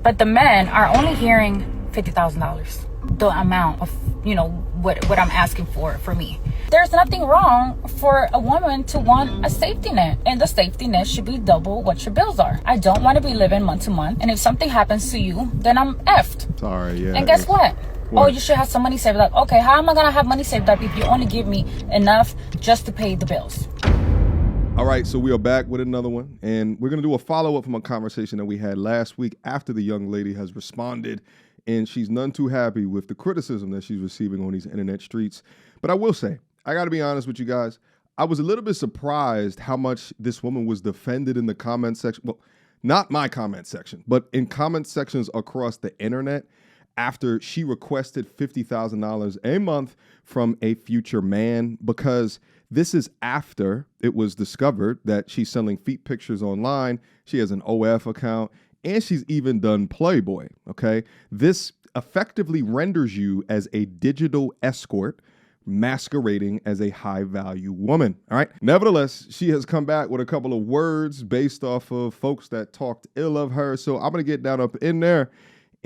But the men are only hearing $50,000, the amount of, what I'm asking for me. There's nothing wrong for a woman to want a safety net, and the safety net should be double what your bills are. I don't want to be living month to month, and if something happens to you, then I'm effed. Sorry, yeah. And guess what? Oh, you should have some money saved up. Okay, how am I gonna have money saved up if you only give me enough just to pay the bills? All right, so we are back with another one, and we're going to do a follow-up from a conversation that we had last week after the young lady has responded, and she's none too happy with the criticism that she's receiving on these internet streets. But I will say, I got to be honest with you guys, I was a little bit surprised how much this woman was defended in the comment section. Well, not my comment section, but in comment sections across the internet after she requested $50,000 a month from a future man, because this is after it was discovered that she's selling feet pictures online. She has an OF account, and she's even done Playboy, okay? This effectively renders you as a digital escort masquerading as a high-value woman, all right? Nevertheless, she has come back with a couple of words based off of folks that talked ill of her, so I'm going to get down up in there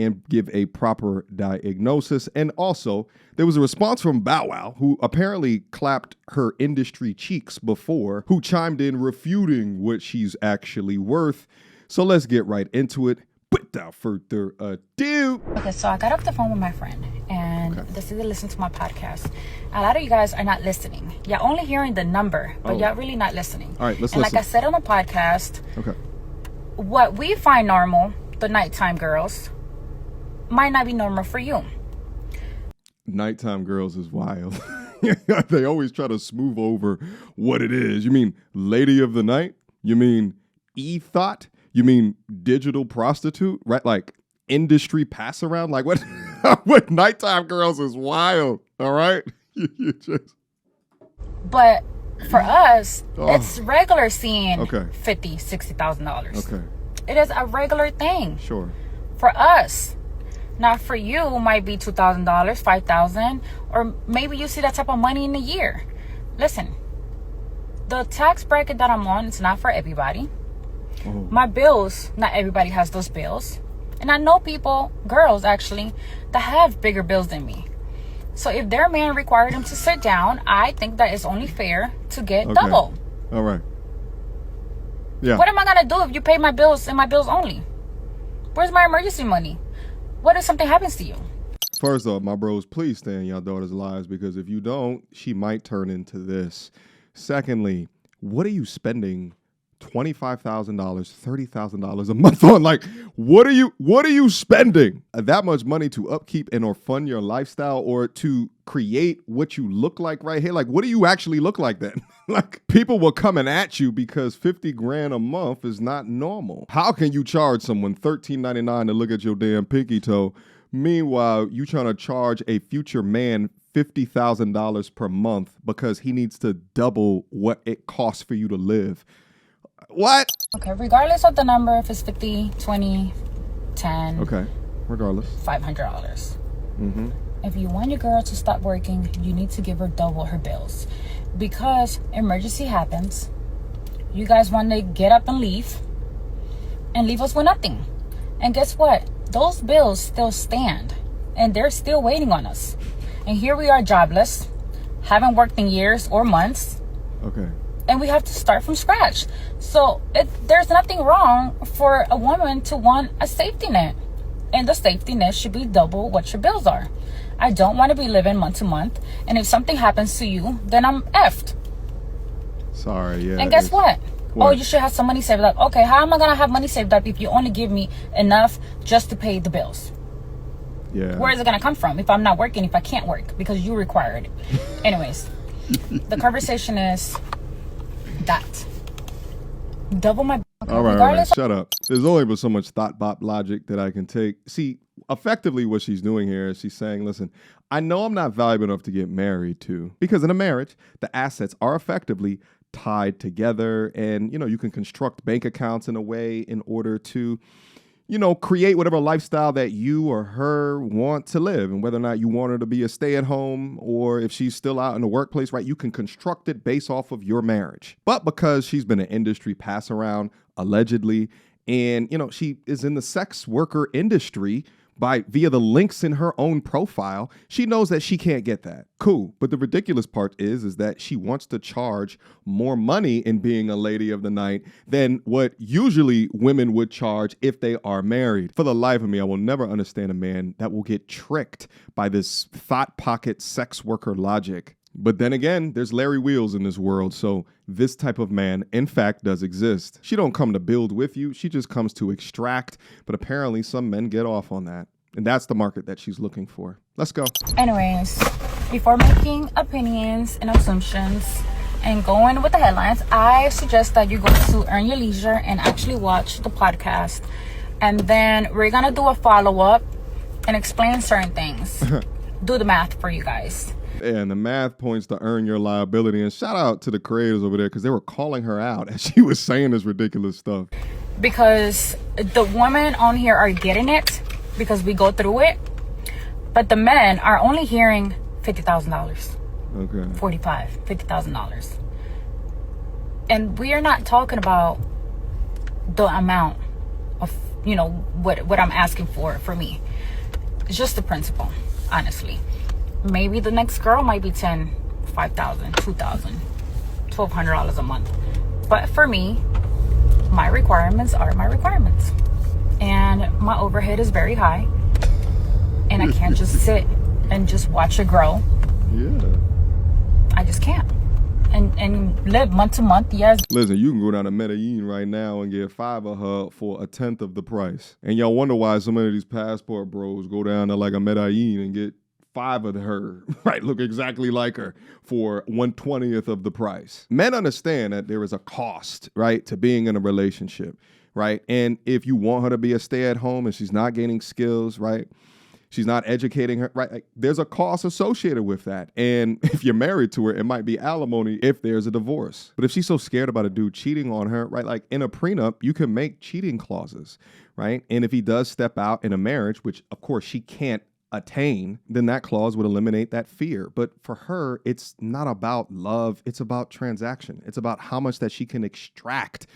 and give a proper diagnosis. And also, there was a response from Bow Wow, who apparently clapped her industry cheeks before, who chimed in refuting what she's actually worth. So let's get right into it. Without further ado. Okay, so I got off the phone with my friend, and this is to listen to my podcast. A lot of you guys are not listening. You're only hearing the number, but you're really not listening. All right, let's and listen. Like I said on the podcast, what we find normal, the nighttime girls, might not be normal for you. Nighttime girls is wild. They always try to smooth over what it is. You mean lady of the night? You mean e-thought? You mean digital prostitute? Right? Like industry pass around? Like what? What nighttime girls is wild. All right? You just... But for us, it's regular seeing $50,000, $60,000. Okay. It is a regular thing. Sure. For us. Now, for you, might be $2,000, $5,000, or maybe you see that type of money in a year. Listen, the tax bracket that I'm on, it's not for everybody. My bills, not everybody has those bills. And I know people, girls actually, that have bigger bills than me. So if their man required them to sit down, I think that it's only fair to get double. All right. Yeah. What am I going to do if you pay my bills and my bills only? Where's my emergency money? What if something happens to you? First off, my bros, please stay in your daughter's lives, because if you don't, she might turn into this. Secondly, what are you spending $25,000, $30,000 a month on? Like, what are you spending that much money to upkeep and or fund your lifestyle, or to create what you look like right here? Like, what do you actually look like then? Like, people were coming at you because 50 grand a month is not normal. How can you charge someone $13.99 to look at your damn pinky toe? Meanwhile, you trying to charge a future man $50,000 per month because he needs to double what it costs for you to live. What? Okay, regardless of the number, if it's 50, 20, 10. Okay, regardless. $500. If you want your girl to stop working, you need to give her double her bills. Because emergency happens. You guys want to get up and leave us with nothing. And guess what? Those bills still stand. And they're still waiting on us. And here we are jobless, haven't worked in years or months. Okay. And we have to start from scratch. So there's nothing wrong for a woman to want a safety net. And the safety net should be double what your bills are. I don't want to be living month to month. And if something happens to you, then I'm effed. Sorry, yeah. And guess what? Oh, you should have some money saved up. Okay, how am I going to have money saved up if you only give me enough just to pay the bills? Yeah. Where is it going to come from if I'm not working, if I can't work? Because you required it. Anyways, the conversation is that. Double my... Okay, all right, shut up. There's only but so much thought bop logic that I can take. See, effectively what she's doing here is she's saying, listen, I know I'm not valuable enough to get married to, because in a marriage, the assets are effectively tied together, and, you can construct bank accounts in a way in order to, create whatever lifestyle that you or her want to live. And whether or not you want her to be a stay-at-home, or if she's still out in the workplace, right, you can construct it based off of your marriage. But because she's been an industry pass-around, allegedly, And, she is in the sex worker industry via the links in her own profile. She knows that she can't get that. Cool. But the ridiculous part is that she wants to charge more money in being a lady of the night than what usually women would charge if they are married. For the life of me, I will never understand a man that will get tricked by this thought pocket sex worker logic. But then again, there's Larry Wheels in this world, so this type of man, in fact, does exist. She don't come to build with you, she just comes to extract, but apparently some men get off on that. And that's the market that she's looking for. Let's go. Anyways, before making opinions and assumptions and going with the headlines, I suggest that you go to Earn Your Leisure and actually watch the podcast. And then we're going to do a follow-up and explain certain things. Do the math for you guys. And the math points to Earn Your Liability. And shout out to the creators over there because they were calling her out as she was saying this ridiculous stuff. Because the women on here are getting it because we go through it. But the men are only hearing $50,000. Okay. $50,000. And we are not talking about the amount of, what I'm asking for me. It's just the principle, honestly. Maybe the next girl might be $10,000, $5,000, $2,000, $1,200 a month. But for me, my requirements are my requirements. And my overhead is very high. And I can't just sit and just watch it grow. Yeah. I just can't. And live month to month, yes. Listen, you can go down to Medellin right now and get 5 of her for 1/10 of the price. And y'all wonder why so many of these passport bros go down to like a Medellin and get 5 of her, right, look exactly like her for 1/20th of the price. Men understand that there is a cost, right, to being in a relationship, right? And if you want her to be a stay-at-home and she's not gaining skills, right, she's not educating her, right, like, there's a cost associated with that. And if you're married to her, it might be alimony if there's a divorce. But if she's so scared about a dude cheating on her, right, like in a prenup, you can make cheating clauses, right? And if he does step out in a marriage, which of course she can't attain, then that clause would eliminate that fear. But for her, it's not about love. It's about transaction. It's about how much that she can extract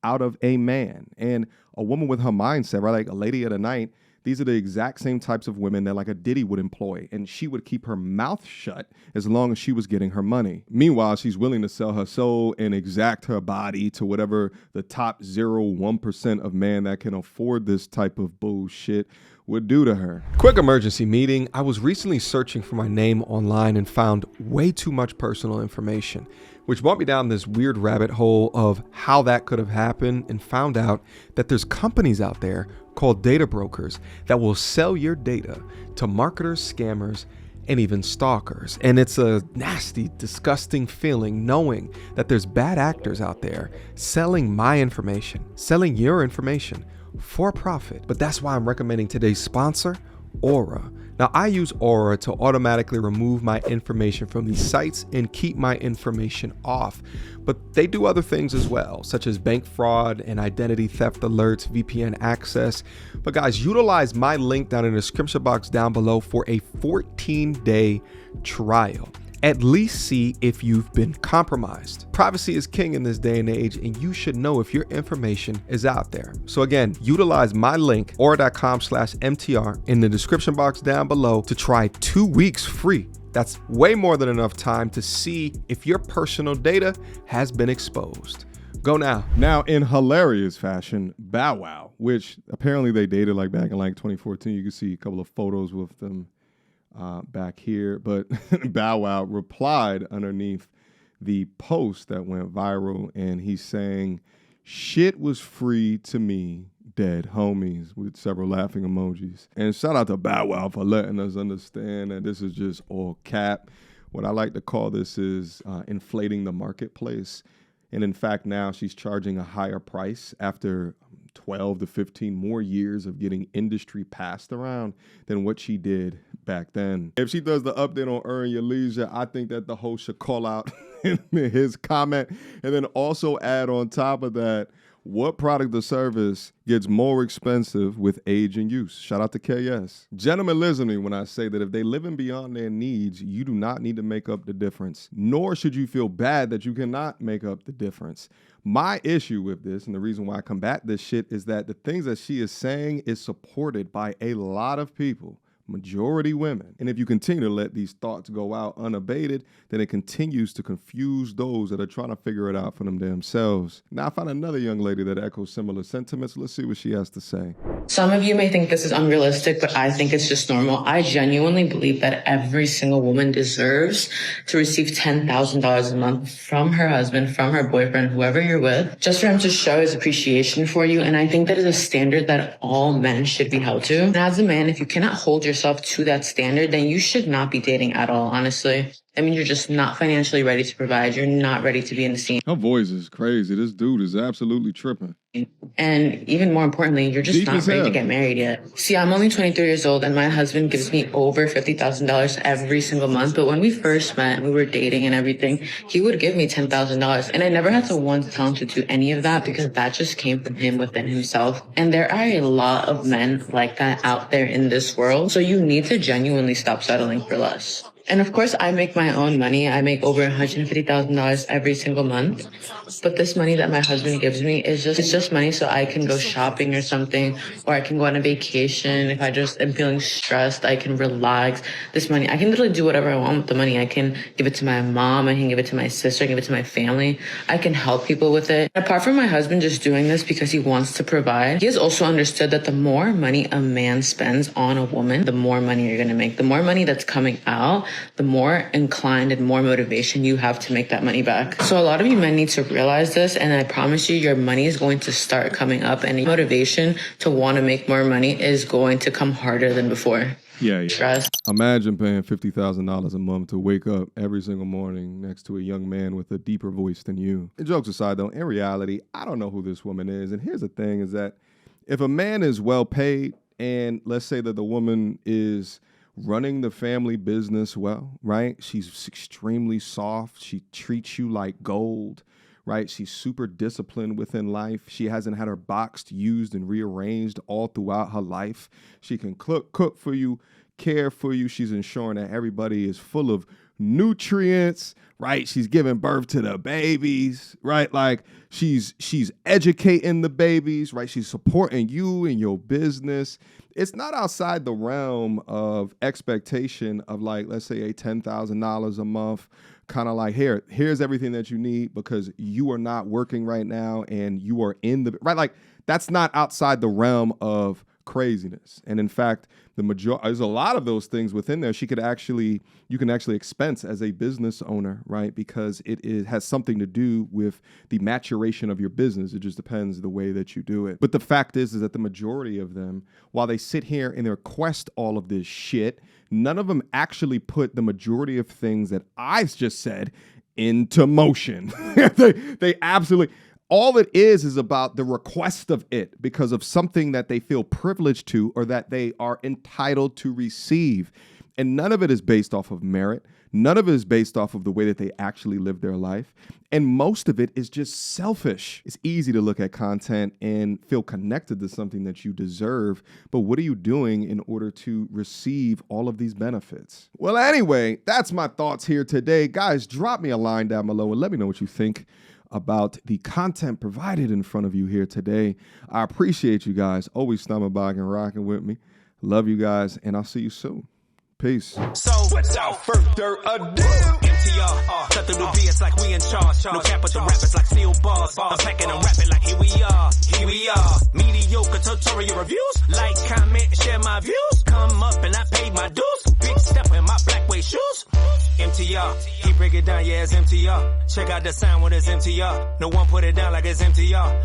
out of a man. And a woman with her mindset, right? Like a lady of the night, these are the exact same types of women that like a Diddy would employ. And she would keep her mouth shut as long as she was getting her money. Meanwhile, she's willing to sell her soul and exact her body to whatever the top 0.1% of men that can afford this type of bullshit would do to her. Quick emergency meeting. I was recently searching for my name online and found way too much personal information, which brought me down this weird rabbit hole of how that could have happened, and found out that there's companies out there called data brokers that will sell your data to marketers, scammers, and even stalkers. And it's a nasty, disgusting feeling knowing that there's bad actors out there selling my information, selling your information for profit. But that's why I'm recommending today's sponsor, Aura. Now, I use Aura to automatically remove my information from these sites and keep my information off. But they do other things as well, such as bank fraud and identity theft alerts, VPN access. But guys, utilize my link down in the description box down below for a 14-day trial. At least see if you've been compromised. Privacy is king in this day and age, and you should know if your information is out there. So again, utilize my link, aura.com/MTR, in the description box down below to try 2 weeks free. That's way more than enough time to see if your personal data has been exposed. Go now. Now, in hilarious fashion, Bow Wow, which apparently they dated like back in like 2014. You can see a couple of photos with them back here, but Bow Wow replied underneath the post that went viral, and he's saying, "Shit was free to me, dead homies," with several laughing emojis. And shout out to Bow Wow for letting us understand that this is just all cap. What I like to call this is inflating the marketplace. And in fact, now she's charging a higher price after 12 to 15 more years of getting industry passed around than what she did back then. If she does the update on Earn Your Leisure, I think that the host should call out his comment and then also add on top of that What product or service gets more expensive with age and use? Shout out to KS. Gentlemen, listen to me when I say that if they living beyond their needs, you do not need to make up the difference, nor should you feel bad that you cannot make up the difference. My issue with this, and the reason why I combat this shit, is that the things that she is saying is supported by a lot of people. Majority women. And if you continue to let these thoughts go out unabated, then it continues to confuse those that are trying to figure it out for them themselves. Now I found another young lady that echoes similar sentiments. Let's see what she has to say. Some of you may think this is unrealistic, but I think it's just normal. I genuinely believe that every single woman deserves to receive $10,000 a month from her husband, from her boyfriend, whoever you're with, just for him to show his appreciation for you. And I think that is a standard that all men should be held to. And as a man, if you cannot hold yourself to that standard, then you should not be dating at all, honestly. I mean, you're just not financially ready to provide. You're not ready to be in the scene. Her voice is crazy. This dude is absolutely tripping. And even more importantly, you're just not ready to get married yet. See, I'm only 23 years old and my husband gives me over $50,000 every single month. But when we first met, we were dating and everything, he would give me $10,000. And I never had to once tell him to do any of that because that just came from him within himself. And there are a lot of men like that out there in this world. So you need to genuinely stop settling for less. And of course, I make my own money. I make over $150,000 every single month. But this money that my husband gives me is just money so I can go shopping or something, or I can go on a vacation. If I just am feeling stressed, I can relax. This money, I can literally do whatever I want with the money. I can give it to my mom. I can give it to my sister. I can give it to my family. I can help people with it. And apart from my husband just doing this because he wants to provide, he has also understood that the more money a man spends on a woman, the more money you're going to make. The more money that's coming out, the more inclined and more motivation you have to make that money back. So a lot of you men need to realize this, and I promise you your money is going to start coming up, and motivation to want to make more money is going to come harder than before. Yeah. Stress. Imagine paying $50,000 a month to wake up every single morning next to a young man with a deeper voice than you. And jokes aside, though, in reality, I don't know who this woman is. And here's the thing is that if a man is well paid, and let's say that the woman is running the family business well, right? She's extremely soft. She treats you like gold, right? She's super disciplined within life. She hasn't had her boxed, used, and rearranged all throughout her life. She can cook for you, care for you. She's ensuring that everybody is full of nutrients, right? She's giving birth to the babies, right? Like she's educating the babies, right? She's supporting you in your business. It's not outside the realm of expectation of, like, let's say a $10,000 a month, kind of like, here's everything that you need because you are not working right now and you are in the, right? Like that's not outside the realm of craziness. And in fact, there's a lot of those things within there. You can actually expense as a business owner, right? Because it has something to do with the maturation of your business. It just depends the way that you do it. But the fact is that the majority of them, while they sit here and they request all of this shit, none of them actually put the majority of things that I just said into motion. They absolutely... All it is about the request of it because of something that they feel privileged to or that they are entitled to receive. And none of it is based off of merit. None of it is based off of the way that they actually live their life. And most of it is just selfish. It's easy to look at content and feel connected to something that you deserve. But what are you doing in order to receive all of these benefits? Well, anyway, that's my thoughts here today. Guys, drop me a line down below and let me know what you think about the content provided in front of you here today. I appreciate you guys always stopping by and rocking with me. Love you guys, and I'll see you soon. Peace. So, without further ado, MTR, cut through the BS like we in charge. No cap with the rappers like steel bars. I'm packing and rapping like here we are. Mediocre tutorial reviews. Like, comment, share my views. Come up and I paid my dues. Big step in my black way shoes. MTR, he break it down, yeah, it's MTR. Check out the sound when it's MTR. No one put it down like it's MTR.